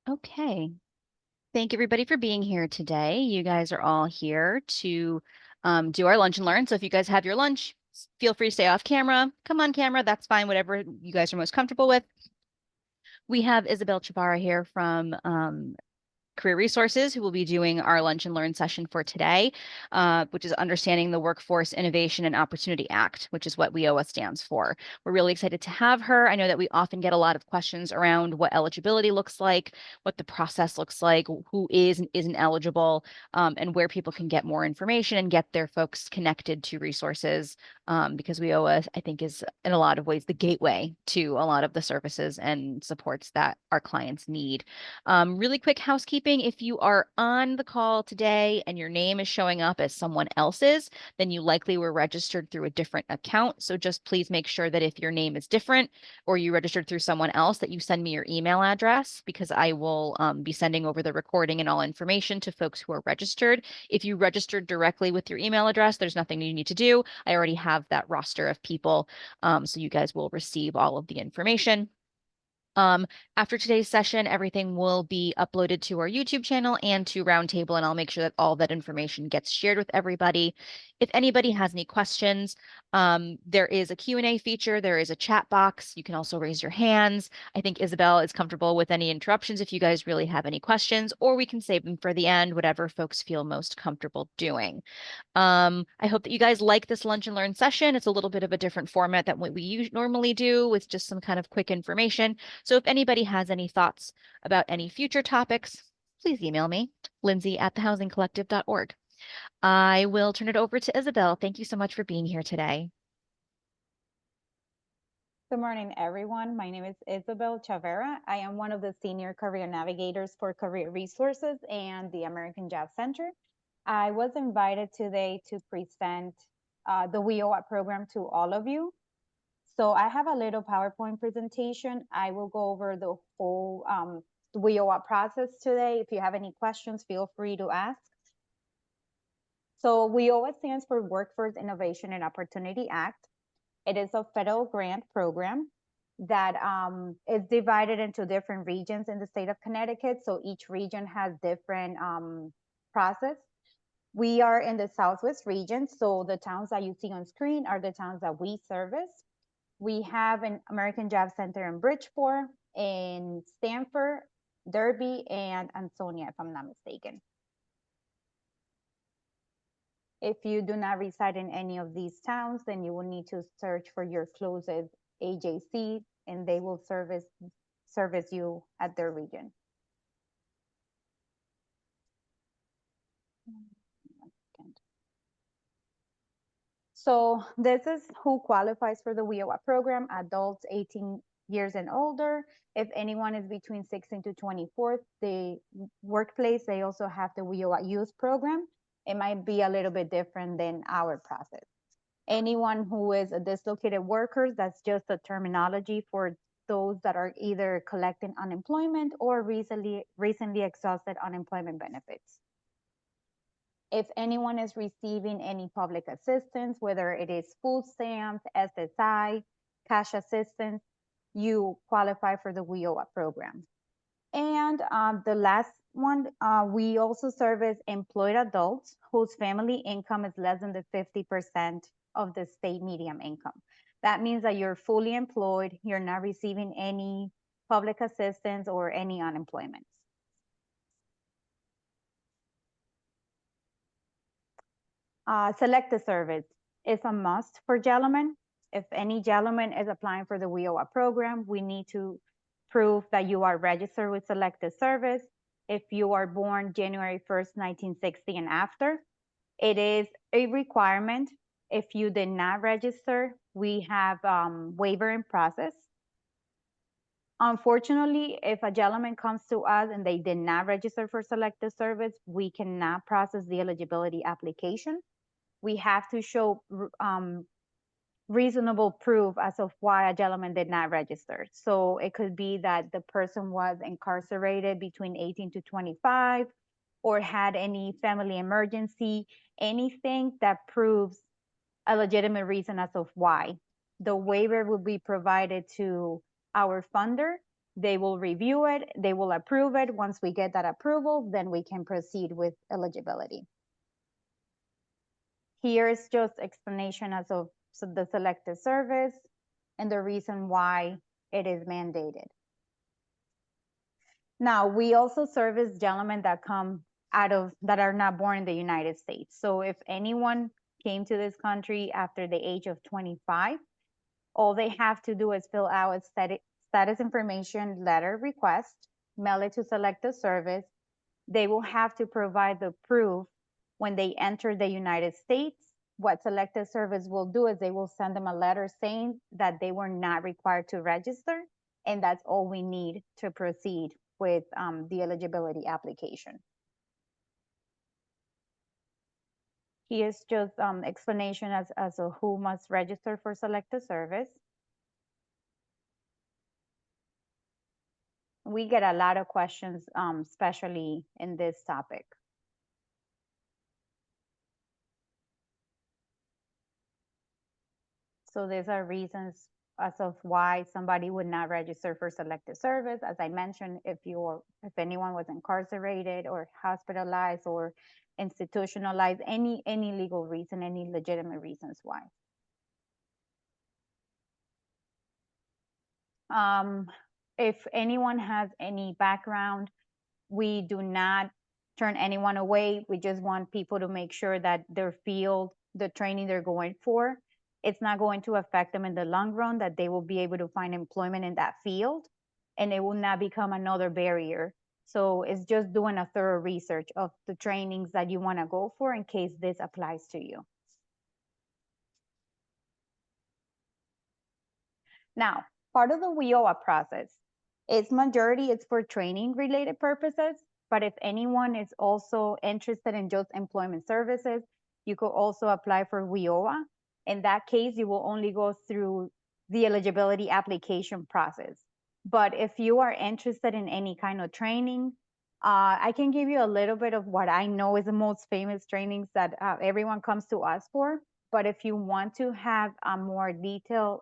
Okay. Thank everybody for being here today. You guys are all here to do our lunch and learn. So if you guys have your lunch, feel free to stay off camera. Come on camera, that's fine, whatever you guys are most comfortable with. We have Isabel Chaverra here from Career Resources, who will be doing our lunch and learn session for today, which is Understanding the Workforce Innovation and Opportunity Act, which is what WIOA stands for. We're really excited to have her. I know that we often get a lot of questions around what eligibility looks like, what the process looks like, who is and isn't eligible, and where people can get more information and get their folks connected to resources, because WIOA, I think, is in a lot of ways the gateway to a lot of the services and supports that our clients need. Really quick housekeeping. If you are on the call today and your name is showing up as someone else's, then you likely were registered through a different account. So just please make sure that if your name is different or you registered through someone else, that you send me your email address, because I will be sending over the recording and all information to folks who are registered. If you registered directly with your email address, there's nothing you need to do. I already have that roster of people. So you guys will receive all of the information. Um, After today's session, everything will be uploaded to our YouTube channel and to Roundtable, and I'll make sure that all that information gets shared with everybody. If anybody has any questions, there is a Q&A feature, there is a chat box. You can also raise your hands. I think Isabel is comfortable with any interruptions if you guys really have any questions, or we can save them for the end, whatever folks feel most comfortable doing. I hope that you guys like this lunch and learn session. It's a little bit of a different format than what we normally do, with just some kind of quick information. So if anybody has any thoughts about any future topics, please email me, lindsay@thehousingcollective.org. I will turn it over to Isabel. Thank you so much for being here today. Good morning, everyone. My name is Isabel Chaverra. I am one of the senior career navigators for Career Resources and the American Job Center. I was invited today to present the WIOA program to all of you. So I have a little PowerPoint presentation. I will go over the whole WIOA process today. If you have any questions, feel free to ask. So WIOA stands for Workforce Innovation and Opportunity Act. It is a federal grant program that is divided into different regions in the state of Connecticut. So each region has different process. We are in the Southwest region. So the towns that you see on screen are the towns that we service. We have an American Job Center in Bridgeport, in Stamford, Derby, and Ansonia, if I'm not mistaken. If you do not reside in any of these towns, then you will need to search for your closest AJC, and they will service you at their region. So this is who qualifies for the WIOA program: adults 18 years and older. If anyone is between 16 to 24, the workplace, they also have the WIOA youth program. It might be a little bit different than our process. Anyone who is a dislocated workers, that's just a terminology for those that are either collecting unemployment or recently exhausted unemployment benefits. If anyone is receiving any public assistance, whether it is food stamps, SSI, cash assistance, you qualify for the WIOA program. And the last one, we also service employed adults whose family income is less than the 50% of the state median income. That means that you're fully employed, you're not receiving any public assistance or any unemployment. Select the service. It's a must for gentlemen. If any gentleman is applying for the WIOA program, we need to prove that you are registered with Select the Service. If you are born January 1st, 1960 and after, it is a requirement. If you did not register, we have waiver in process. Unfortunately, if a gentleman comes to us and they did not register for Select the Service, we cannot process the eligibility application. We have to show reasonable proof as of why a gentleman did not register. So it could be that the person was incarcerated between 18 to 25 or had any family emergency, anything that proves a legitimate reason as of why. The waiver will be provided to our funder, They will review it, they will approve it. Once we get that approval, then we can proceed with eligibility. Here is just explanation as of the selected service and the reason why it is mandated. Now, we also service gentlemen that that are not born in the United States. So if anyone came to this country after the age of 25, all they have to do is fill out a status information letter request, mail it to selected service. They will have to provide the proof when they enter the United States. What selected service will do is they will send them a letter saying that they were not required to register, and that's all we need to proceed with the eligibility application. Here's just explanation as to who must register for selected service. We get a lot of questions, especially in this topic. So these are reasons as of why somebody would not register for selected service. As I mentioned, if anyone was incarcerated or hospitalized or institutionalized, any legal reason, any legitimate reasons why. If anyone has any background, we do not turn anyone away. We just want people to make sure that their field, the training they're going for, it's not going to affect them in the long run, that they will be able to find employment in that field and it will not become another barrier. So it's just doing a thorough research of the trainings that you want to go for in case this applies to you. Now, part of the WIOA process, its majority is for training related purposes, but if anyone is also interested in just employment services, you could also apply for WIOA. In that case, you will only go through the eligibility application process. But if you are interested in any kind of training, I can give you a little bit of what I know is the most famous trainings that everyone comes to us for. But if you want to have a more detailed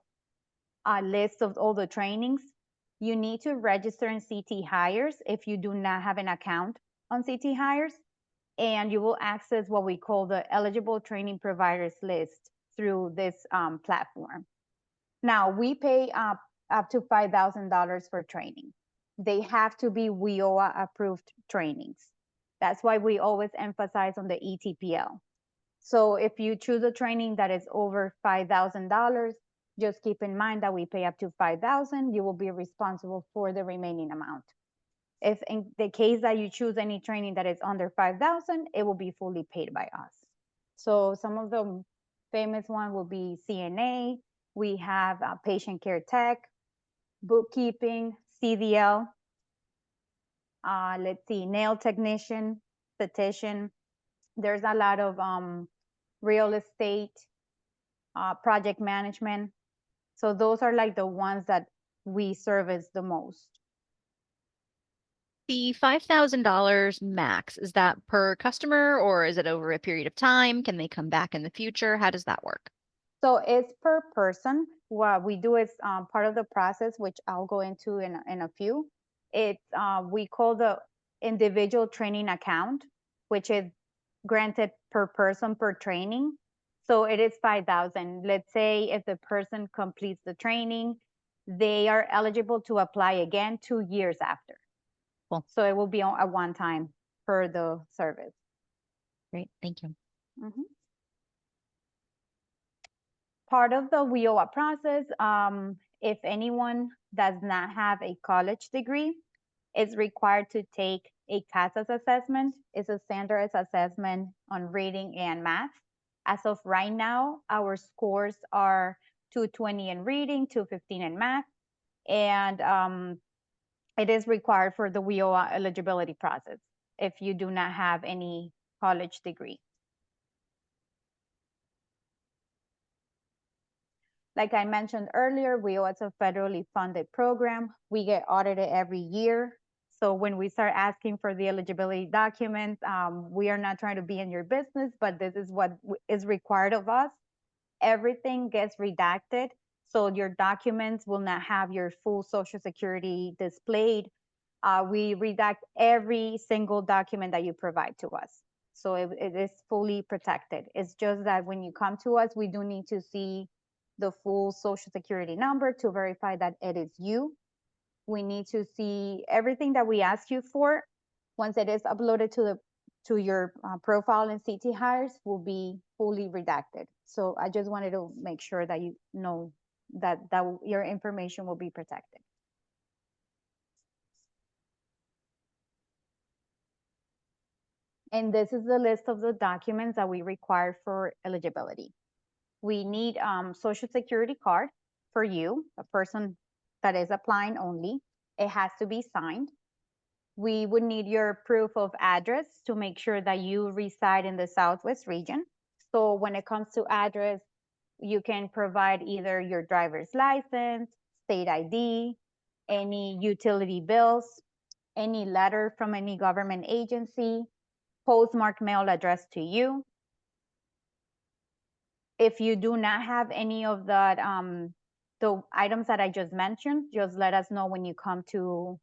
list of all the trainings, you need to register in CT Hires if you do not have an account on CT Hires, and you will access what we call the eligible training providers list through this platform. Now, we pay up to $5,000 for training. They have to be WIOA approved trainings. That's why we always emphasize on the ETPL. So if you choose a training that is over $5,000, just keep in mind that we pay up to $5,000. You will be responsible for the remaining amount. If in the case that you choose any training that is under $5,000, it will be fully paid by us. So some of the famous one will be CNA. We have patient care tech, bookkeeping, CDL. Let's see, nail technician, esthetician. There's a lot of real estate, project management. So those are like the ones that we service the most. The $5,000 max, is that per customer or is it over a period of time? Can they come back in the future? How does that work? So it's per person. What we do is part of the process, which I'll go into in a few. It's we call the individual training account, which is granted per person per training. So it is 5,000. Let's say if the person completes the training, they are eligible to apply again 2 years after. Cool. So it will be a one time for the service. Great, thank you. Mm-hmm. Part of the WIOA process, if anyone does not have a college degree, is required to take a CASAS assessment. It's a standardized assessment on reading and math. As of right now, our scores are 220 in reading, 215 in math, and it is required for the WIOA eligibility process if you do not have any college degree. Like I mentioned earlier, WIOA is a federally funded program. We get audited every year. So when we start asking for the eligibility documents, we are not trying to be in your business, but this is what is required of us. Everything gets redacted. So your documents will not have your full Social Security displayed. We redact every single document that you provide to us. So it is fully protected. It's just that when you come to us, we do need to see the full Social Security number to verify that it is you. We need to see everything that we ask you for. Once it is uploaded to your profile in CT Hires, will be fully redacted. So I just wanted to make sure that you know that your information will be protected. And this is the list of the documents that we require for eligibility. We need Social Security card for you, a person that is applying only. It has to be signed. We would need your proof of address to make sure that you reside in the Southwest region. So when it comes to address, you can provide either your driver's license, state ID, any utility bills, any letter from any government agency, postmark mail addressed to you. If you do not have any of that, the items that I just mentioned, just let us know when you come to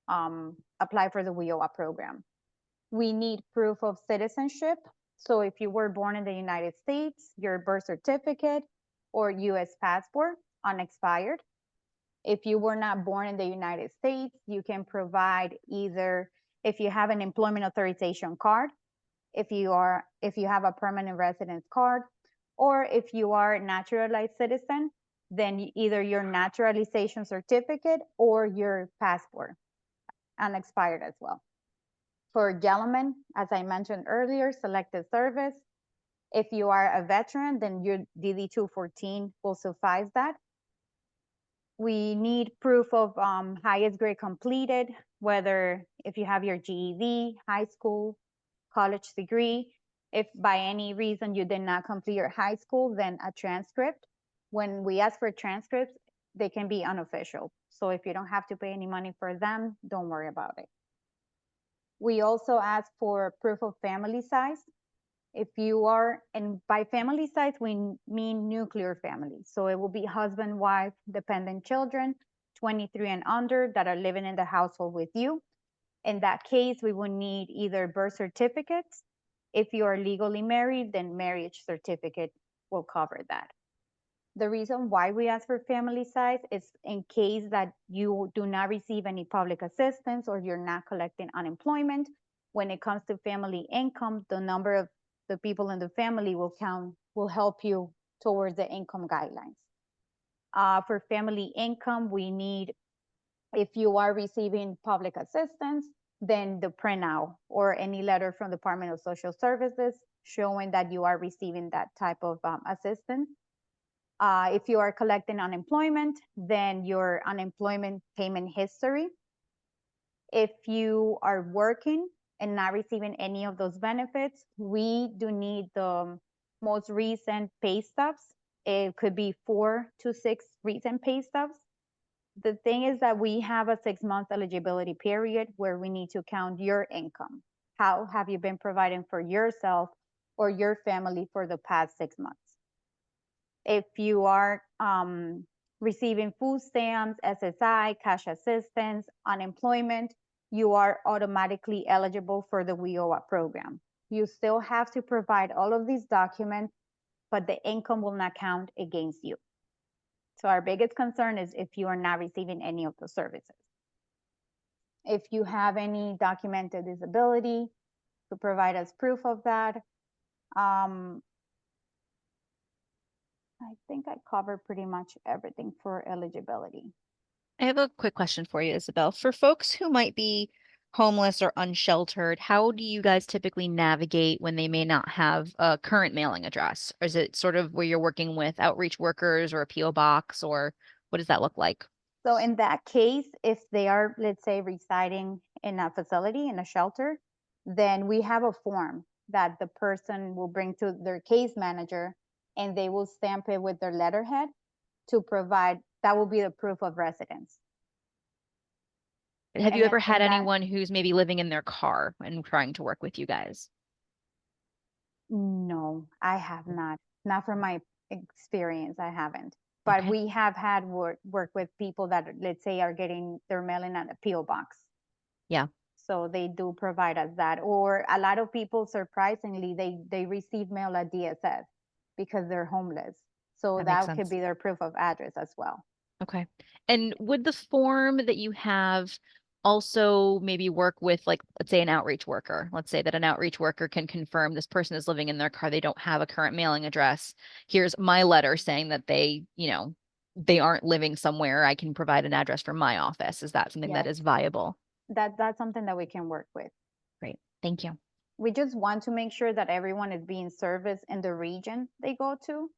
apply for the WIOA program. We need proof of citizenship. So if you were born in the United States, your birth certificate or US passport, unexpired. If you were not born in the United States, you can provide either if you have an employment authorization card, if you have a permanent residence card, or if you are a naturalized citizen, then either your naturalization certificate or your passport, unexpired as well. For gentlemen, as I mentioned earlier, selected service. If you are a veteran, then your DD-214 will suffice that. We need proof of highest grade completed, whether if you have your GED, high school, college degree. If by any reason you did not complete your high school, then a transcript. When we ask for transcripts, they can be unofficial. So if you don't have to pay any money for them, don't worry about it. We also ask for proof of family size. If you are, and by family size, we mean nuclear family. So it will be husband, wife, dependent children, 23 and under that are living in the household with you. In that case, we will need either birth certificates. If you are legally married, then marriage certificate will cover that. The reason why we ask for family size is in case that you do not receive any public assistance or you're not collecting unemployment. When it comes to family income, the number of the people in the family will help you towards the income guidelines. For family income, we need, if you are receiving public assistance, then the printout or any letter from the Department of Social Services showing that you are receiving that type of assistance. If you are collecting unemployment, then your unemployment payment history. If you are working and not receiving any of those benefits, we do need the most recent pay stubs. It could be 4 to 6 recent pay stubs. The thing is that we have a 6-month eligibility period where we need to count your income. How have you been providing for yourself or your family for the past 6 months? If you are receiving food stamps, SSI, cash assistance, unemployment, you are automatically eligible for the WIOA program. You still have to provide all of these documents, but the income will not count against you. So our biggest concern is if you are not receiving any of the services. If you have any documented disability, to provide us proof of that. I think I covered pretty much everything for eligibility. I have a quick question for you, Isabel. For folks who might be homeless or unsheltered, how do you guys typically navigate when they may not have a current mailing address? Or is it sort of where you're working with outreach workers or a PO box, or what does that look like? So in that case, if they are, let's say, residing in a facility, in a shelter, then we have a form that the person will bring to their case manager and they will stamp it with their letterhead to provide, that will be the proof of residence. Have you ever had that, anyone who's maybe living in their car and trying to work with you guys? No, I have not. Not from my experience, I haven't. But Okay. we have had work with people that, let's say, are getting their mailing at a PO box. Yeah. So they do provide us that. Or a lot of people, surprisingly, they receive mail at DSS because they're homeless. So That makes that could sense. be their proof of address as well. Okay. And would the form that you have also maybe work with, like, let's say an outreach worker? Let's say that an outreach worker can confirm this person is living in their car. They don't have a current mailing address. Here's my letter saying that they aren't living somewhere. I can provide an address for my office. Is that something that Yes, is viable? that's something that we can work with. Great. Thank you. We just want to make sure that everyone is being serviced in the region they go to.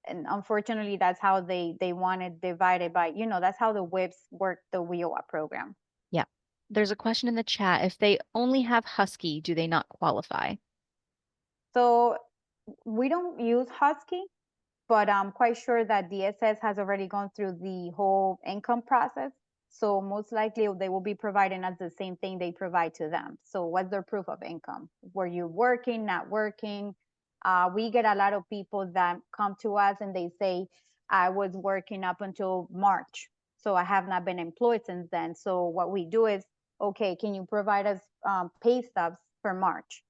And unfortunately, that's how they want it divided by, that's how the WIPs work the WIOA program. Yeah. There's a question in the chat. If they only have Husky, do they not qualify? So we don't use Husky, but I'm quite sure that DSS has already gone through the whole income process. So most likely they will be providing us the same thing they provide to them. So what's their proof of income? Were you working, not working? We get a lot of people that come to us and they say, I was working up until March. So I have not been employed since then. So what we do is, okay, can you provide us pay stubs for March?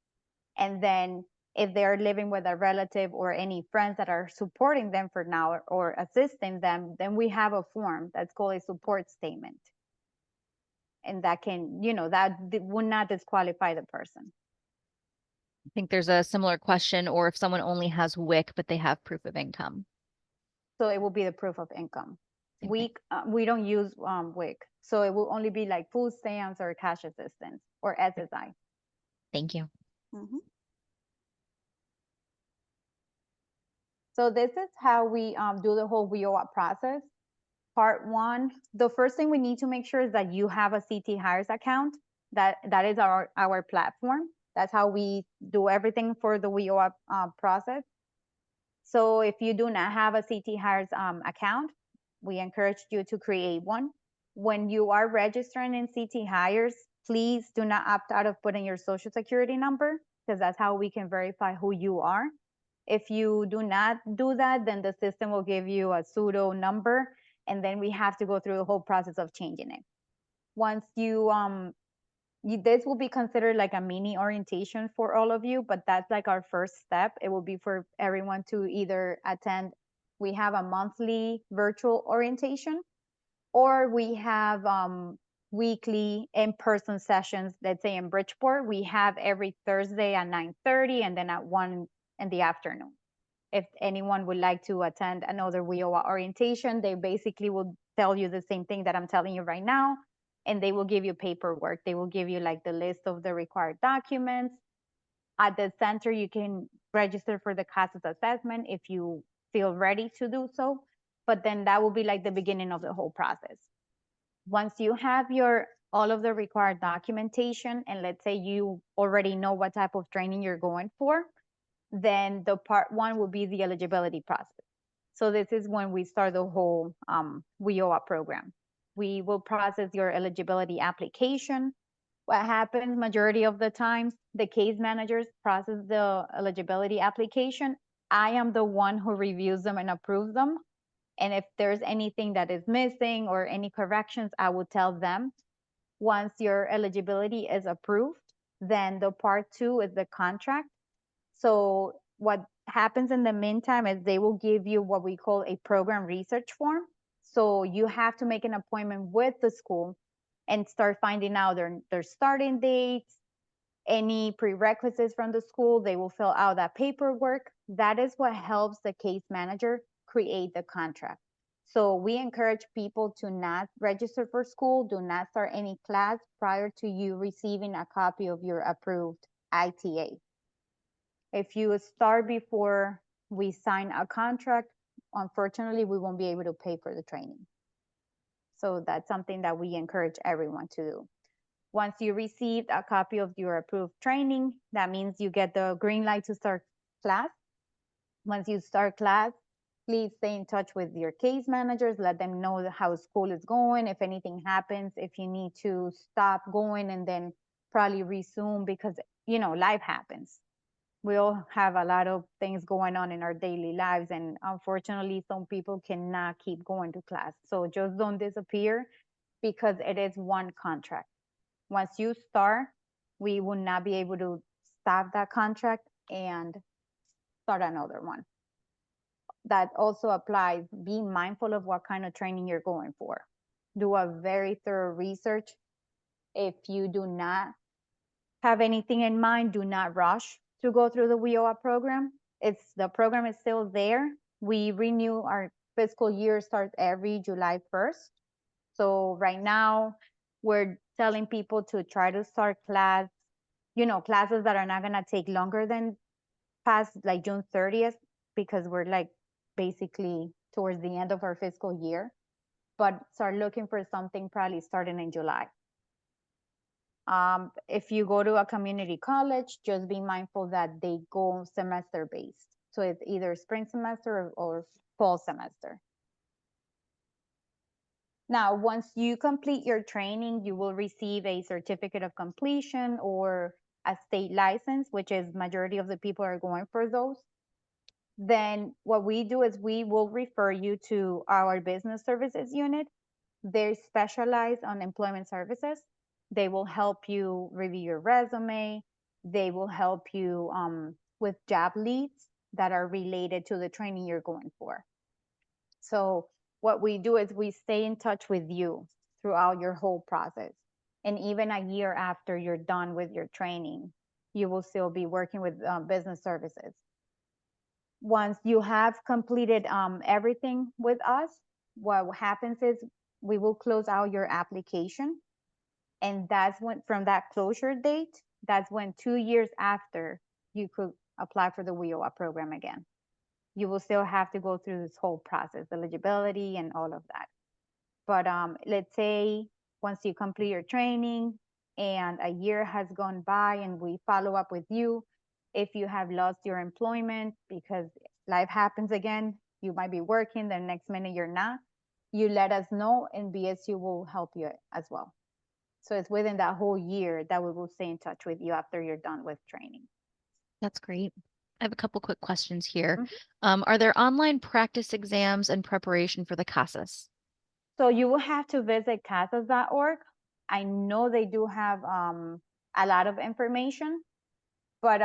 And then if they're living with a relative or any friends that are supporting them for now or assisting them, then we have a form that's called a support statement. And that can, that would not disqualify the person. I think there's a similar question, or if someone only has WIC, but they have proof of income. So it will be the proof of income. Same thing. We don't use WIC. So it will only be like food stamps or cash assistance or SSI. Thank you. Mm-hmm. So this is how we do the whole WIOA process. Part one, the first thing we need to make sure is that you have a CT Hires account. That is our platform. That's how we do everything for the WIOA process. So if you do not have a CT Hires account, we encourage you to create one. When you are registering in CT Hires, please do not opt out of putting your social security number, because that's how we can verify who you are. If you do not do that, then the system will give you a pseudo number, and then we have to go through the whole process of changing it. Once this will be considered like a mini orientation for all of you, but that's like our first step. It will be for everyone to either attend. We have a monthly virtual orientation, or we have weekly in-person sessions. Let's say in Bridgeport, we have every Thursday at 9:30 and then at 1 in the afternoon. If anyone would like to attend another WIOA orientation, they basically will tell you the same thing that I'm telling you right now, and they will give you paperwork. They will give you like the list of the required documents. At the center, you can register for the CASAS assessment if you feel ready to do so, but then that will be like the beginning of the whole process. Once you have all of the required documentation, and let's say you already know what type of training you're going for, then the part one will be the eligibility process. So this is when we start the whole WIOA program. We will process your eligibility application. What happens majority of the times, the case managers process the eligibility application. I am the one who reviews them and approves them. And if there's anything that is missing or any corrections, I will tell them. Once your eligibility is approved, then the part two is the contract. So what happens in the meantime is they will give you what we call a program research form. So you have to make an appointment with the school and start finding out their starting dates, any prerequisites from the school. They will fill out that paperwork. That is what helps the case manager create the contract. So we encourage people to not register for school, do not start any class prior to you receiving a copy of your approved ITA. If you start before we sign a contract, unfortunately, we won't be able to pay for the training. So that's something that we encourage everyone to do. Once you receive a copy of your approved training, that means you get the green light to start class. Once you start class, please stay in touch with your case managers, let them know how school is going, if anything happens, if you need to stop going and then probably resume because, life happens. We all have a lot of things going on in our daily lives, and unfortunately, some people cannot keep going to class. So just don't disappear, because it is one contract. Once you start, we will not be able to stop that contract and start another one. That also applies. Be mindful of what kind of training you're going for. Do a very thorough research. If you do not have anything in mind, do not rush to go through the WIOA program. The program is still there. We renew our fiscal year starts every July 1st. So right now we're telling people to try to start classes that are not gonna take longer than past like June 30th, because we're like basically towards the end of our fiscal year, but start looking for something probably starting in July. If you go to a community college, just be mindful that they go semester based. So it's either spring semester or fall semester. Now, once you complete your training, you will receive a certificate of completion or a state license, which is majority of the people are going for those. Then what we do is we will refer you to our business services unit. They're specialized on employment services. They will help you review your resume. They will help you with job leads that are related to the training you're going for. So what we do is we stay in touch with you throughout your whole process. And even a year after you're done with your training, you will still be working with business services. Once you have completed everything with us, what happens is we will close out your application. And that's when, from that closure date, that's when 2 years after you could apply for the WIOA program again. You will still have to go through this whole process, eligibility and all of that. But let's say once you complete your training and a year has gone by and we follow up with you, if you have lost your employment because life happens again, you might be working, the next minute you're not, you let us know and BSU will help you as well. So it's within that whole year that we will stay in touch with you after you're done with training. That's great. I have a couple quick questions here. Mm-hmm. Are there online practice exams and preparation for the CASAS? So you will have to visit casas.org. I know they do have a lot of information, but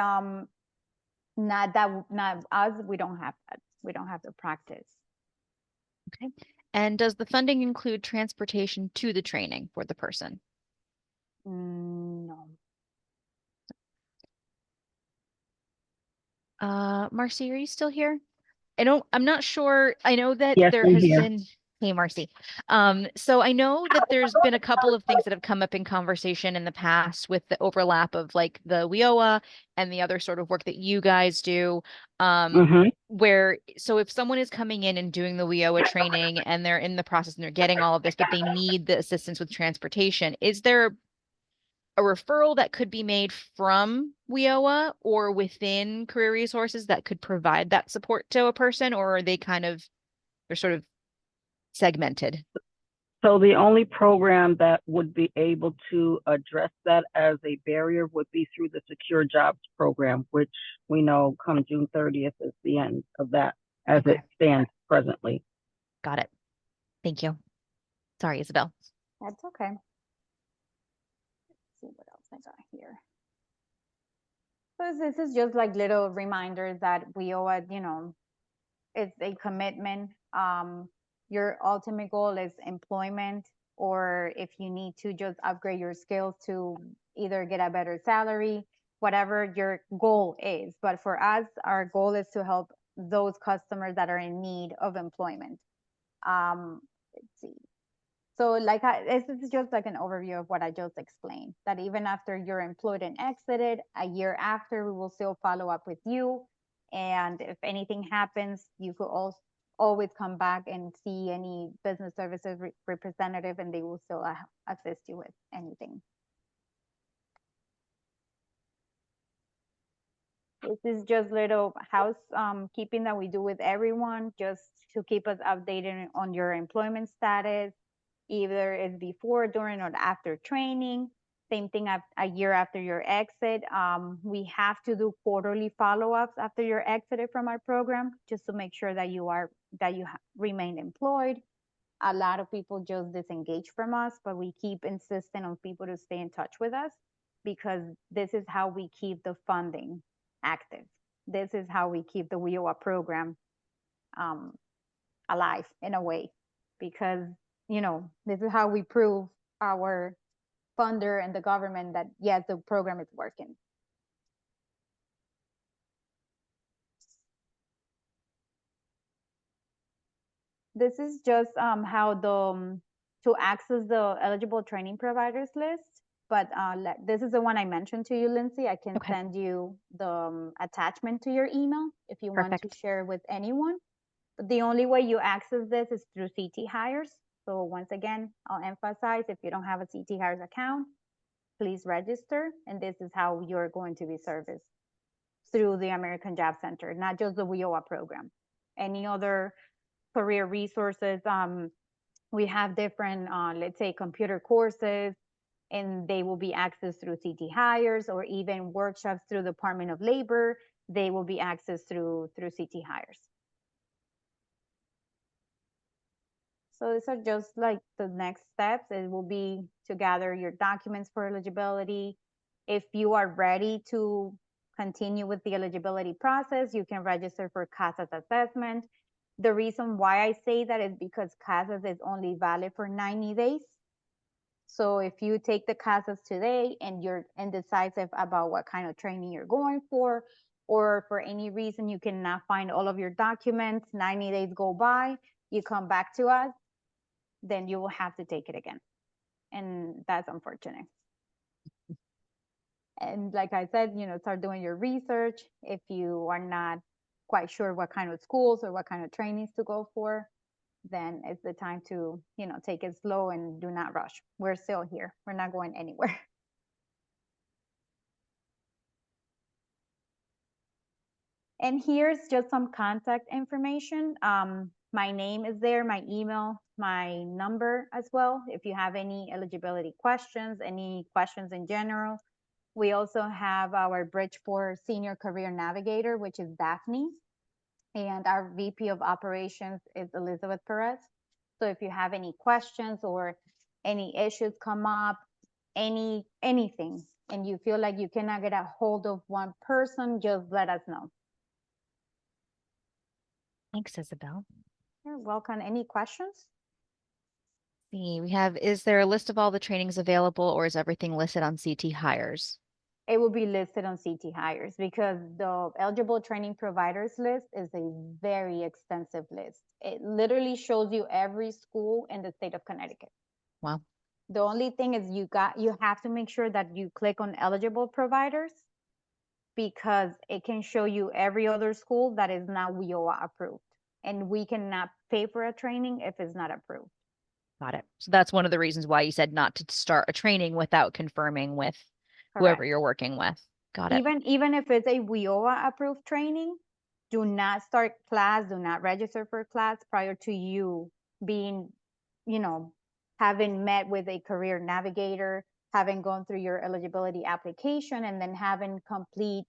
not us. We don't have that. We don't have the practice. Okay. And does the funding include transportation to the training for the person? No. Marcy, are you still here? I'm not sure. I know that Yes, there I'm has here. been, hey, Marcy. So I know that there's been a couple of things that have come up in conversation in the past with the overlap of like the WIOA and the other sort of work that you guys do. So if someone is coming in and doing the WIOA training and they're in the process and they're getting all of this, but they need the assistance with transportation, is there a referral that could be made from WIOA or within Career Resources that could provide that support to a person, or are they're sort of segmented? So the only program that would be able to address that as a barrier would be through the Secure Jobs program, which we know come June 30th is the end of that as it stands presently. Got it. Thank you. Sorry, Isabel. That's okay. Let's see what else I got here. So this is just like little reminders that we owe it, it's a commitment. Your ultimate goal is employment, or if you need to just upgrade your skills to either get a better salary, whatever your goal is. But for us, our goal is to help those customers that are in need of employment. Let's see. So this is just like an overview of what I just explained, that even after you're employed and exited, a year after, we will still follow up with you. And if anything happens, you could also always come back and see any business services representative, and they will still assist you with anything. This is just little housekeeping that we do with everyone, just to keep us updated on your employment status, either it's before, during, or after training. Same thing a year after your exit. We have to do quarterly follow-ups after you're exited from our program, just to make sure that you remain employed. A lot of people just disengage from us, but we keep insisting on people to stay in touch with us, because this is how we keep the funding active. This is how we keep the WIOA program alive in a way, because this is how we prove our funder and the government that yes, the program is working. This is just how to access the eligible training providers list. But this is the one I mentioned to you, Lindsay. I can send you the attachment to your email if you want to share with anyone. But the only way you access this is through CT Hires. So once again, I'll emphasize, if you don't have a CT Hires account, please register. And this is how you're going to be serviced through the American Job Center, not just the WIOA program. Any other career resources, we have different, let's say, computer courses, and they will be accessed through CT Hires, or even workshops through the Department of Labor. They will be accessed through CT Hires. So these are just like the next steps. It will be to gather your documents for eligibility. If you are ready to continue with the eligibility process, you can register for CASAS assessment. The reason why I say that is because CASAS is only valid for 90 days. So if you take the CASAS today and you're indecisive about what kind of training you're going for, or for any reason you cannot find all of your documents, 90 days go by, you come back to us, then you will have to take it again. And that's unfortunate. And like I said, start doing your research. If you are not quite sure what kind of schools or what kind of trainings to go for, then it's the time to, take it slow and do not rush. We're still here. We're not going anywhere. And here's just some contact information. My name is there, my email, my number as well. If you have any eligibility questions, any questions in general. We also have our Bridge for Senior Career Navigator, which is Daphne. And our VP of Operations is Elizabeth Perez. So if you have any questions or any issues come up, anything, and you feel like you cannot get a hold of one person, just let us know. Thanks, Isabel. You're welcome. Any questions? See, is there a list of all the trainings available, or is everything listed on CT Hires? It will be listed on CT Hires, because the eligible training providers list is a very extensive list. It literally shows you every school in the state of Connecticut. Wow. The only thing is you have to make sure that you click on eligible providers, because it can show you every other school that is not WIOA approved. And we cannot pay for a training if it's not approved. Got it. So that's one of the reasons why you said not to start a training without confirming with whoever you're working with. Got it. Even if it's a WIOA approved training, do not start class, do not register for class prior to you being, having met with a career navigator, having gone through your eligibility application, and then having complete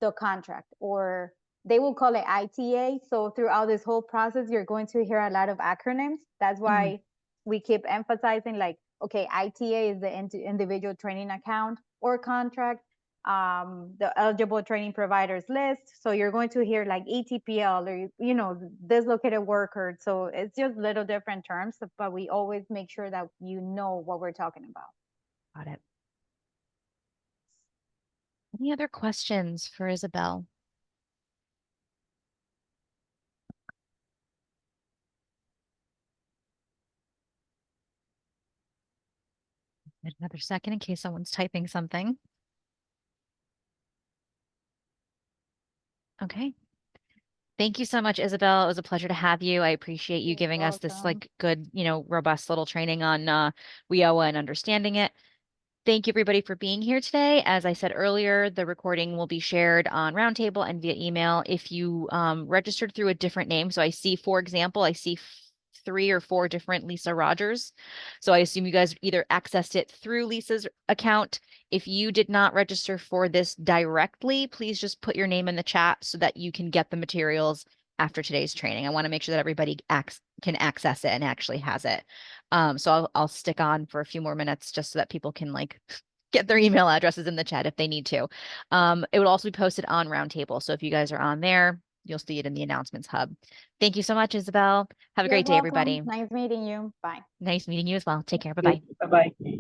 the contract, or they will call it ITA. So throughout this whole process, you're going to hear a lot of acronyms. That's why we keep emphasizing, like, okay, ITA is the individual training account or contract, the eligible training providers list. So you're going to hear like ETPL or, dislocated worker. So it's just little different terms, but we always make sure that you know what we're talking about. Got it. Any other questions for Isabel? Another second in case someone's typing something. Okay. Thank you so much, Isabel. It was a pleasure to have you. I appreciate you giving us this like good, robust little training on WIOA and understanding it. Thank you, everybody, for being here today. As I said earlier, the recording will be shared on Roundtable and via email. If you registered through a different name, so I see, for example, 3 or 4 different Lisa Rogers. So I assume you guys either accessed it through Lisa's account. If you did not register for this directly, please just put your name in the chat so that you can get the materials after today's training. I want to make sure that everybody can access it and actually has it. So I'll stick on for a few more minutes just so that people can like get their email addresses in the chat if they need to. It will also be posted on Roundtable. So if you guys are on there, you'll see it in the announcements hub. Thank you so much, Isabel. Have a You're great day, welcome. everybody. Nice meeting you. Bye. Nice meeting you as well. Take care. Bye-bye. Bye-bye.